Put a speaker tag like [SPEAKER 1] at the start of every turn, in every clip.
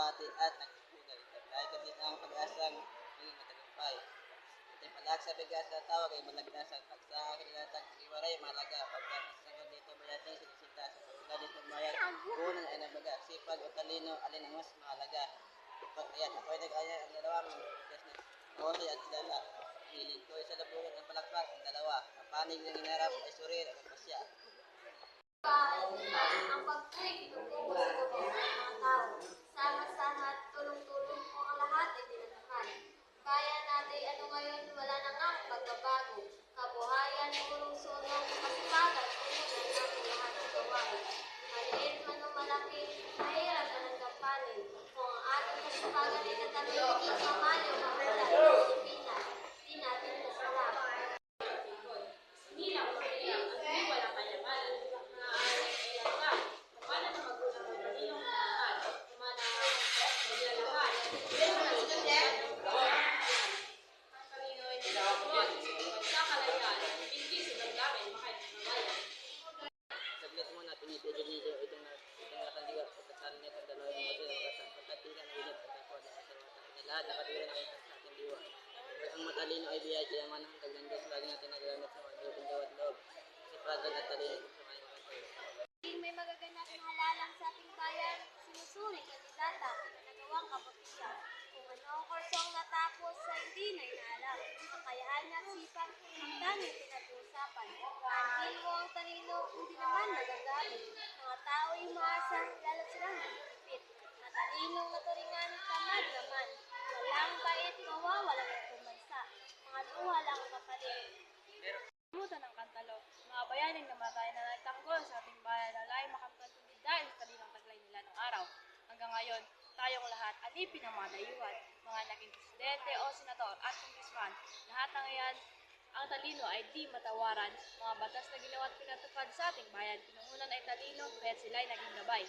[SPEAKER 1] nabati at nagpupunay. Dahil kasi ang pag-asang maging matagumpay. At yung palak sa bigas na tawag ay malagdasan. Pag sa kanilatag iwaray malaga. Pagkat sa sangod dito mayating sinisita. Sa pagkula dito mayat, unang ay nabaga. Sipag o talino, alin ang mas mahalaga. Ayan, ako ay nag-aya ang dalawang business. Mausay at kilala. Hiling ko ay sa labugan ng palakpak ang dalawa. Ang panig ng hinarap ay surir at pasya.
[SPEAKER 2] Ang pagtuwing tungkol sa gawa ng mga tao, sama-sama at tulong-tulong po ang lahat ay tinatapad. Kaya natin ano ngayon, wala na nga ang pagbabago. Kabuhayan, purong sunog, masipagan, tulunan natin lahat ng gawain. Maliit man o malaki, mahirap na ng kampanin. Kung ang ating kasipagan ay natamilig, mamali o mamulan, Pilipinas, di natin nasalap.
[SPEAKER 1] Saglit muna, pinipigil-igil itong nakandiwa. Pagkasali niya itong dalawa yung maso ng kasang. Pagkatigan ang init at ako na sa mata. Lahat nakatira na kayo sa ating diwa. Ang matalino ay biyay, kaya man ang taglandas. Lagi natin nagagamit sa mga loob at loob. Sipagan at talino sa kanyang mga tayo.
[SPEAKER 2] May magaganap na halalang sa ating bayan, sinusuri kandidata na nagawang kapapisyan. Kung ano ang kursong natapos sa hindi na inaalam, kakayaan niya at sipag ang tanging pinag-uusapan. Ang hilmo ang talino, hindi naman nagagamit. Mga tao ay umaasa, lalo silang nagpipit. Matalinong naturingan, tamad naman. Walang bait, mawawalang ang pumansa. Mga luha lang ang kapalit.
[SPEAKER 3] Muta ng kantalo, mga bayaning namatay na nagtanggol sa ating bayan na laing makamtan kundi dahil sa talinong taglay nila ng araw. Hanggang ngayon, tayong lahat alipin ang mga dayuhan, mga naging presidente o senator at congressman. Lahat ng iyan, ang talino ay di matawaran. Mga batas na ginawa at pinatupad sa ating bayan, pinungunan ay talino kaya't sila'y naging gabay.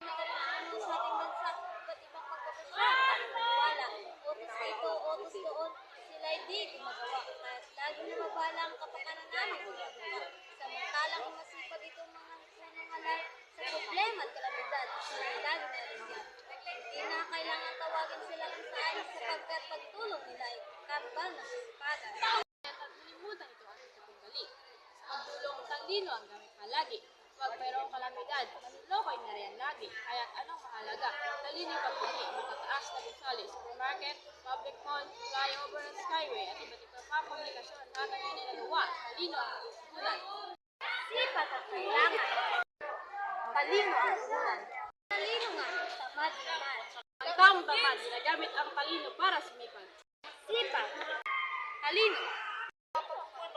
[SPEAKER 2] Nagkakaroon sa ating bansa, iba't ibang pagkakasya, paniwala, utos dito, utos doon, sila'y di gumagawa. At lagi na mabala ang kapakanan namin gumagawa. Samantalang masipag itong mga nanangalay sa problema at kalamidad, sila'y lagi na rin yan. Hindi na kailangan tawagin sila ng saan sapagkat pagtulong nila ay kambal ng sipagan.
[SPEAKER 3] At kalimutan ito ang katunggali. Sa pagdulong talino ang gamit palagi. Huwag mayroong kalamidad, nanulokoy na riyan lagi. Kaya't anong mahalaga? Talino yung pagbili, matataas na gusali, supermarket, public mall, flyover at skyway, at iba't ibang pangkomunikasyon. Lahat ang ginagawa, talino ang natutunan.
[SPEAKER 2] Sipat ang kailangan. Talino ang unan. Talino nga, tamad naman.
[SPEAKER 3] Ang taong tamad, ginagamit ang talino para sumipan.
[SPEAKER 2] Sipat. Talino.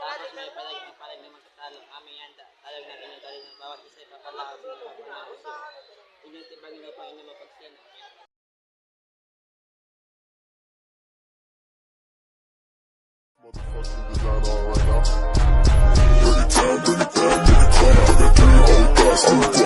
[SPEAKER 1] Tapos may palag na magkatalo. Aming yanda. Talag na kinutali ng bawat isa ay papalakas ng mga uso. Inyong tibagin upang inyong mapagsino.
[SPEAKER 4] Motherfucking design all right now. Bring it down, bring it down, bring it down. I got 3 old guys to